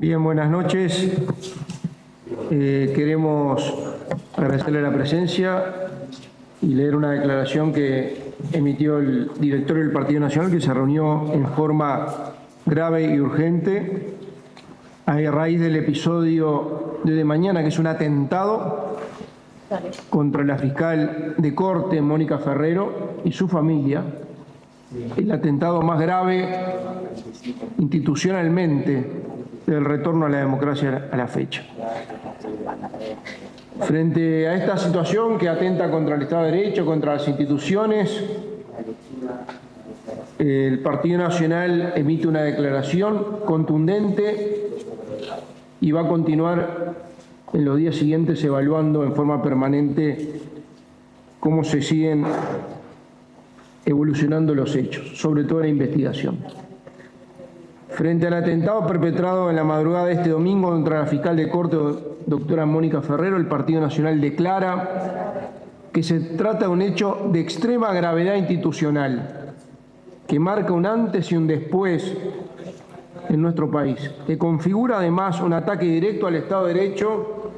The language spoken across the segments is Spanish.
Bien, buenas noches. Queremos agradecerle la presencia y leer una declaración que emitió el directorio del Partido Nacional, que se reunió en forma grave y urgente a raíz del episodio de mañana, que es un atentado contra la fiscal de Corte, Mónica Ferrero, y su familia, el atentado más grave institucionalmente del retorno a la democracia a la fecha. Frente a esta situación que atenta contra el Estado de Derecho, contra las instituciones, el Partido Nacional emite una declaración contundente y va a continuar en los días siguientes evaluando en forma permanente cómo se siguen evolucionando los hechos, sobre todo la investigación. Frente al atentado perpetrado en la madrugada de este domingo contra la fiscal de Corte, doctora Mónica Ferrero, el Partido Nacional declara que se trata de un hecho de extrema gravedad institucional, que marca un antes y un después en nuestro país, que configura además un ataque directo al Estado de Derecho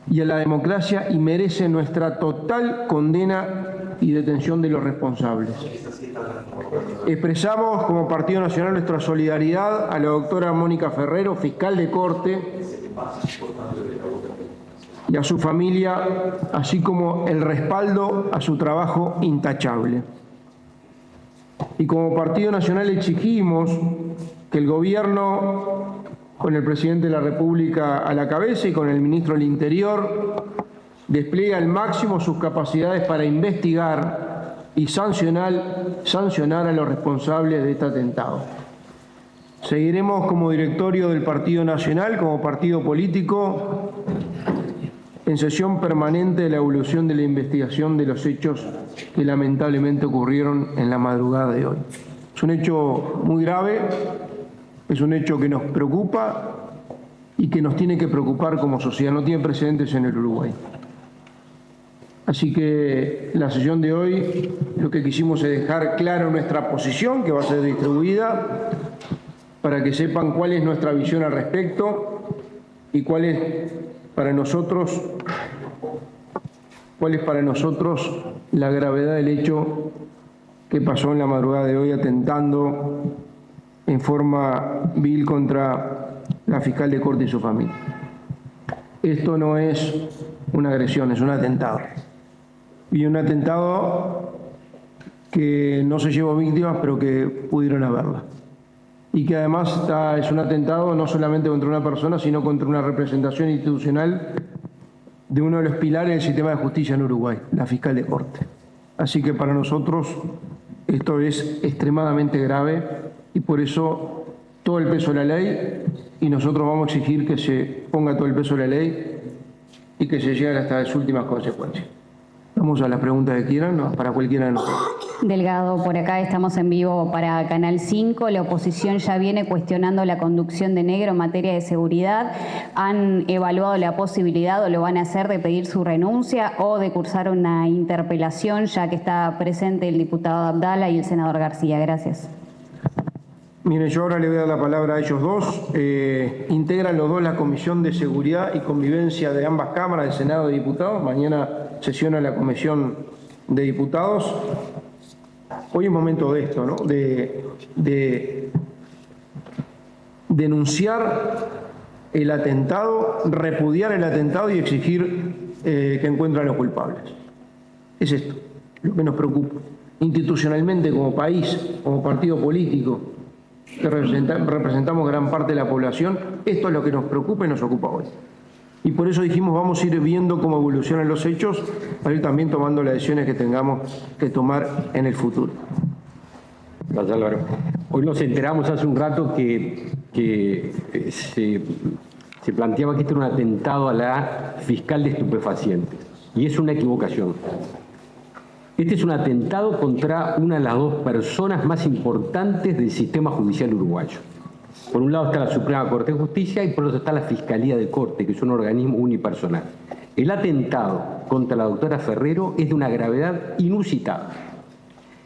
y a la democracia y merece nuestra total condena y detención de los responsables. Expresamos como Partido Nacional nuestra solidaridad a la doctora Mónica Ferrero, fiscal de Corte, y a su familia, así como el respaldo a su trabajo intachable. Y como Partido Nacional exigimos que el Gobierno, con el Presidente de la República a la cabeza y con el Ministro del Interior, despliegue al máximo sus capacidades para investigar y sancionar a los responsables de este atentado. Seguiremos como directorio del Partido Nacional, como partido político, en sesión permanente de la evolución de la investigación de los hechos que lamentablemente ocurrieron en la madrugada de hoy. Es un hecho muy grave, es un hecho que nos preocupa y que nos tiene que preocupar como sociedad. No tiene precedentes en el Uruguay. Así que la sesión de hoy lo que quisimos es dejar claro nuestra posición, que va a ser distribuida, para que sepan cuál es nuestra visión al respecto y cuál es para nosotros la gravedad del hecho que pasó en la madrugada de hoy, atentando en forma vil contra la fiscal de Corte y su familia. Esto no es una agresión, es un atentado. Y un atentado que no se llevó víctimas, pero que pudieron haberla. Y que además es un atentado no solamente contra una persona, sino contra una representación institucional de uno de los pilares del sistema de justicia en Uruguay, la fiscal de Corte. Así que para nosotros esto es extremadamente grave y por eso todo el peso de la ley, y nosotros vamos a exigir que se ponga todo el peso de la ley y que se llegue hasta las últimas consecuencias. Vamos a las preguntas que quieran, ¿no? Para cualquiera de nosotros. Delgado, por acá estamos en vivo para Canal 5. La oposición ya viene cuestionando la conducción de Negro en materia de seguridad. ¿Han evaluado la posibilidad o lo van a hacer de pedir su renuncia o de cursar una interpelación, ya que está presente el diputado Abdala y el senador García? Gracias. Mire, yo ahora le voy a dar la palabra a ellos dos. Integran los dos la Comisión de Seguridad y Convivencia de ambas cámaras, del Senado de Diputados. Mañana sesiona la Comisión de Diputados. Hoy es momento de esto, ¿no? De denunciar el atentado, repudiar el atentado y exigir que encuentren a los culpables. Es esto lo que nos preocupa. Institucionalmente, como país, como partido político, que representamos gran parte de la población, esto es lo que nos preocupa y nos ocupa hoy. Y por eso dijimos, vamos a ir viendo cómo evolucionan los hechos, para ir también tomando las decisiones que tengamos que tomar en el futuro. Gracias, Álvaro. Hoy nos enteramos hace un rato que se planteaba que este era un atentado a la fiscal de estupefacientes. Y es una equivocación. Este es un atentado contra una de las dos personas más importantes del sistema judicial uruguayo. Por un lado está la Suprema Corte de Justicia y por otro está la Fiscalía de Corte, que es un organismo unipersonal. El atentado contra la doctora Ferrero es de una gravedad inusitada.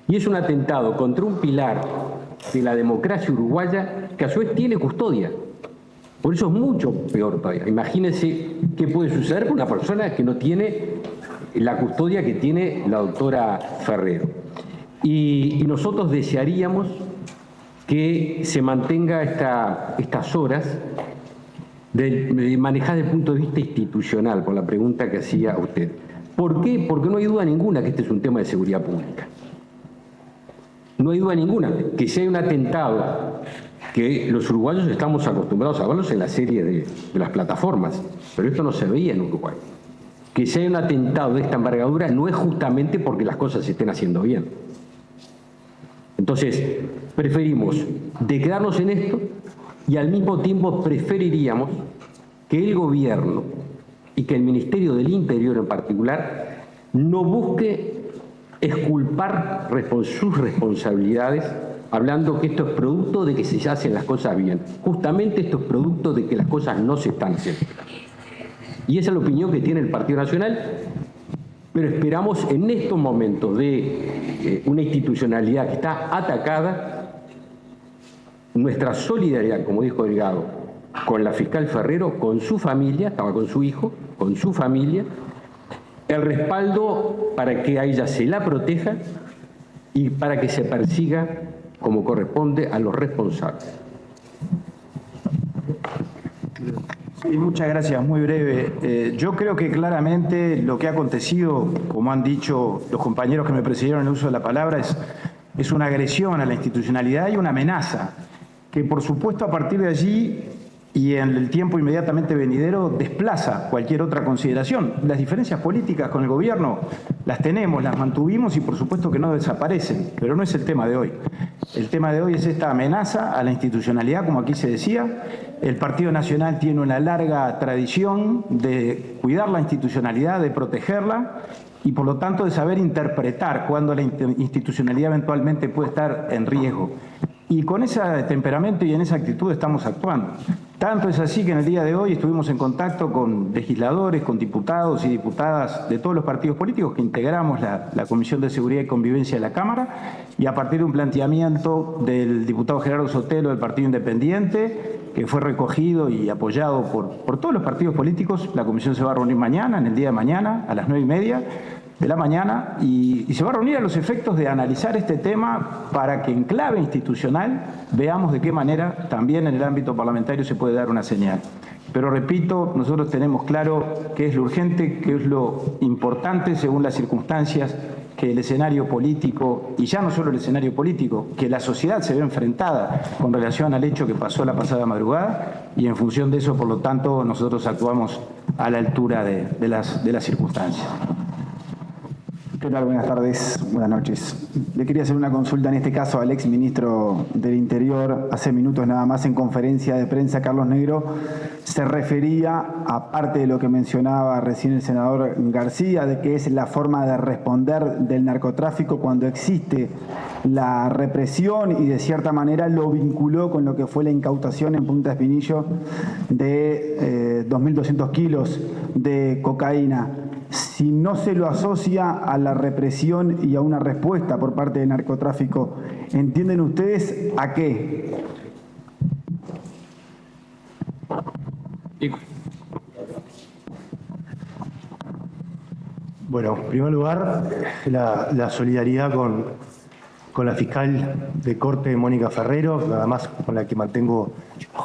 Y es un atentado contra un pilar de la democracia uruguaya que a su vez tiene custodia. Por eso es mucho peor todavía. Imagínense qué puede suceder con una persona que no tiene la custodia que tiene la doctora Ferrero. Y nosotros desearíamos que se mantenga estas horas de manejar desde el punto de vista institucional, por la pregunta que hacía usted. ¿Por qué? Porque no hay duda ninguna que este es un tema de seguridad pública. No hay duda ninguna que si hay un atentado, que los uruguayos estamos acostumbrados a verlos en la serie de las plataformas, pero esto no se veía en Uruguay. Que si hay un atentado de esta envergadura no es justamente porque las cosas se estén haciendo bien. Entonces, preferimos de quedarnos en esto y al mismo tiempo preferiríamos que el gobierno y que el Ministerio del Interior en particular no busque exculpar sus responsabilidades hablando que esto es producto de que se hacen las cosas bien. Justamente esto es producto de que las cosas no se están haciendo. Y esa es la opinión que tiene el Partido Nacional, pero esperamos en estos momentos de una institucionalidad que está atacada, nuestra solidaridad, como dijo Delgado, con la fiscal Ferrero, con su familia, estaba con su hijo, con su familia, el respaldo para que a ella se la proteja y para que se persiga como corresponde a los responsables. Sí, muchas gracias, muy breve. Yo creo que claramente lo que ha acontecido, como han dicho los compañeros que me precedieron en el uso de la palabra, es una agresión a la institucionalidad y una amenaza, que por supuesto a partir de allí y en el tiempo inmediatamente venidero desplaza cualquier otra consideración. Las diferencias políticas con el gobierno las tenemos, las mantuvimos y por supuesto que no desaparecen, pero no es el tema de hoy. El tema de hoy es esta amenaza a la institucionalidad, como aquí se decía. El Partido Nacional tiene una larga tradición de cuidar la institucionalidad, de protegerla y por lo tanto de saber interpretar cuando la institucionalidad eventualmente puede estar en riesgo. Y con ese temperamento y en esa actitud estamos actuando. Tanto es así que en el día de hoy estuvimos en contacto con legisladores, con diputados y diputadas de todos los partidos políticos que integramos la Comisión de Seguridad y Convivencia de la Cámara, y a partir de un planteamiento del diputado Gerardo Sotelo del Partido Independiente, que fue recogido y apoyado por todos los partidos políticos, la comisión se va a reunir mañana, en el día de mañana, a las 9:30 de la mañana, y se va a reunir a los efectos de analizar este tema para que en clave institucional veamos de qué manera también en el ámbito parlamentario se puede dar una señal. Pero repito, nosotros tenemos claro qué es lo urgente, qué es lo importante según las circunstancias que el escenario político, y ya no solo el escenario político, que la sociedad se ve enfrentada con relación al hecho que pasó la pasada madrugada, y en función de eso, por lo tanto, nosotros actuamos a la altura de las circunstancias. ¿Qué tal? Buenas tardes, buenas noches. Le quería hacer una consulta en este caso al ex ministro del Interior. Hace minutos nada más en conferencia de prensa, Carlos Negro se refería, aparte de lo que mencionaba recién el senador García, de que es la forma de responder del narcotráfico cuando existe la represión, y de cierta manera lo vinculó con lo que fue la incautación en Punta Espinillo de 2.200 kilos de cocaína. Si no se lo asocia a la represión y a una respuesta por parte del narcotráfico, ¿entienden ustedes a qué? Bueno, en primer lugar, la solidaridad con la fiscal de corte, Mónica Ferrero, además con la que mantengo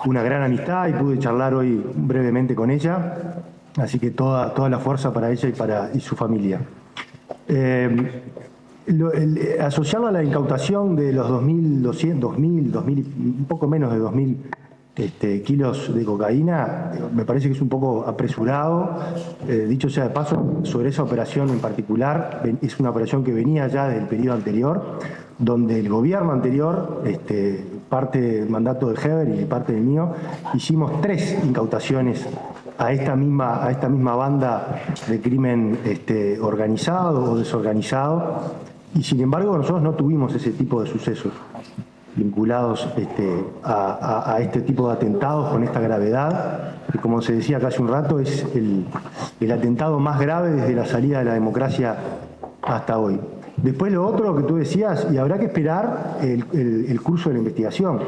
una gran amistad y pude charlar hoy brevemente con ella. Así que toda la fuerza para ella y su familia. Asociarlo a la incautación de los 2.000, un poco menos de 2.000 kilos de cocaína, me parece que es un poco apresurado. Dicho sea de paso, sobre esa operación en particular, es una operación que venía ya del periodo anterior, donde el gobierno anterior, parte del mandato de Heber y parte del mío, hicimos 3 incautaciones a esta misma banda de crimen organizado o desorganizado, y sin embargo nosotros no tuvimos ese tipo de sucesos vinculados a este tipo de atentados con esta gravedad, que como se decía acá hace un rato es el atentado más grave desde la salida de la democracia hasta hoy. Después lo otro que tú decías, y habrá que esperar el curso de la investigación.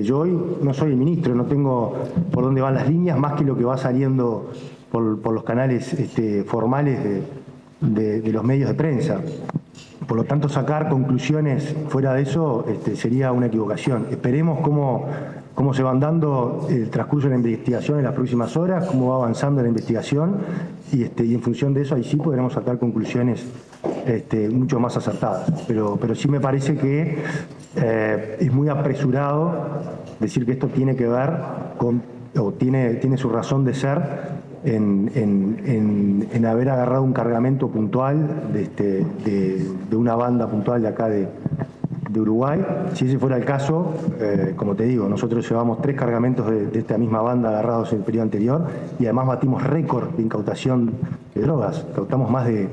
Yo hoy no soy el ministro, no tengo por dónde van las líneas, más que lo que va saliendo por los canales formales de los medios de prensa. Por lo tanto, sacar conclusiones fuera de eso sería una equivocación. Esperemos cómo se van dando el transcurso de la investigación en las próximas horas, cómo va avanzando la investigación y en función de eso ahí sí podremos sacar conclusiones mucho más acertadas. Pero sí me parece que es muy apresurado decir que esto tiene que ver con, o tiene su razón de ser en haber agarrado un cargamento puntual de una banda puntual de acá de Uruguay. Si ese fuera el caso, como te digo, nosotros llevamos 3 cargamentos de esta misma banda agarrados en el periodo anterior y además batimos récord de incautación de drogas. Incautamos más de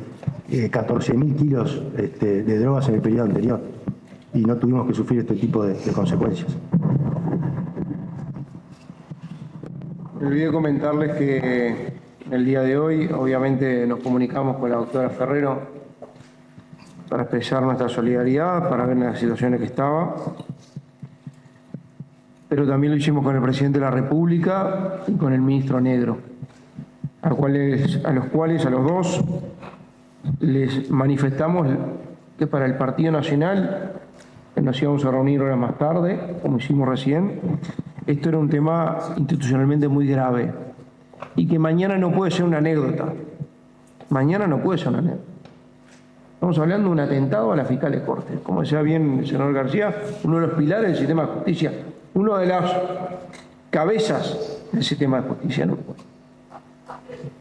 14.000 kilos de drogas en el periodo anterior y no tuvimos que sufrir este tipo de consecuencias. Me olvidé comentarles que el día de hoy, obviamente, nos comunicamos con la doctora Ferrero para expresar nuestra solidaridad, para ver la situación en que estaba, pero también lo hicimos con el presidente de la República y con el ministro Negro, a los dos les manifestamos que para el Partido Nacional, que nos íbamos a reunir horas más tarde, como hicimos recién, esto era un tema institucionalmente muy grave y que mañana no puede ser una anécdota. Mañana no puede ser una anécdota. Estamos hablando de un atentado a la fiscal de Corte. Como decía bien el senador García, uno de los pilares del sistema de justicia, uno de las cabezas del sistema de justicia en Uruguay.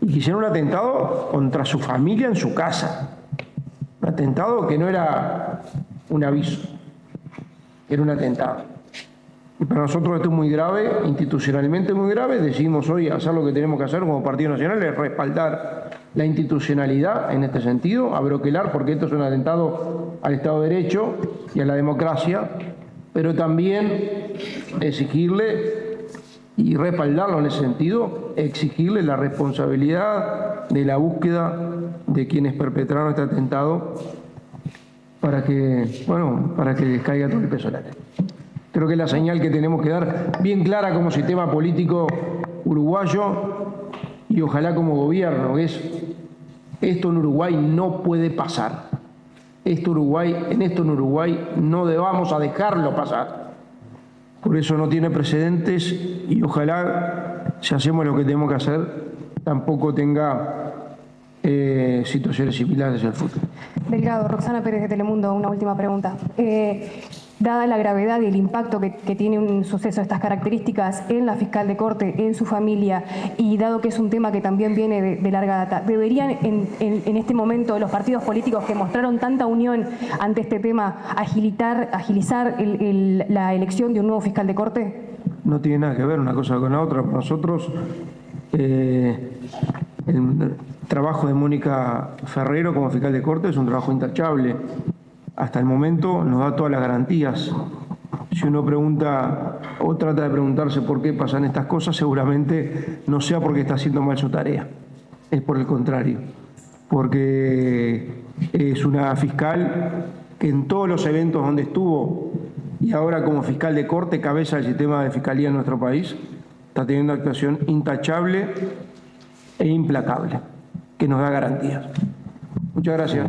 Y que hicieron un atentado contra su familia en su casa. Un atentado que no era un aviso, era un atentado. Y para nosotros esto es muy grave, institucionalmente muy grave. Decidimos hoy hacer lo que tenemos que hacer como Partido Nacional, es respaldar la institucionalidad en este sentido, abroquelar, porque esto es un atentado al Estado de Derecho y a la democracia, pero también exigirle y respaldarlo en ese sentido, exigirle la responsabilidad de la búsqueda de quienes perpetraron este atentado para que les caiga todo el peso de la ley. Creo que es la señal que tenemos que dar bien clara como sistema político uruguayo y ojalá como gobierno, que es esto en Uruguay no puede pasar. En esto en Uruguay no debamos a dejarlo pasar. Por eso no tiene precedentes y ojalá, si hacemos lo que tenemos que hacer, tampoco tenga situaciones similares en el futuro. Delgado, Roxana Pérez de Telemundo, una última pregunta. Dada la gravedad y el impacto que tiene un suceso de estas características en la fiscal de Corte, en su familia, y dado que es un tema que también viene de larga data, ¿deberían en este momento los partidos políticos que mostraron tanta unión ante este tema agilizar la elección de un nuevo fiscal de Corte? No tiene nada que ver una cosa con la otra. Para nosotros, el trabajo de Mónica Ferrero como fiscal de Corte es un trabajo intachable. Hasta el momento nos da todas las garantías. Si uno pregunta o trata de preguntarse por qué pasan estas cosas, seguramente no sea porque está haciendo mal su tarea. Es por el contrario. Porque es una fiscal que en todos los eventos donde estuvo y ahora como fiscal de Corte, cabeza del sistema de fiscalía en nuestro país, está teniendo una actuación intachable e implacable, que nos da garantías. Muchas gracias.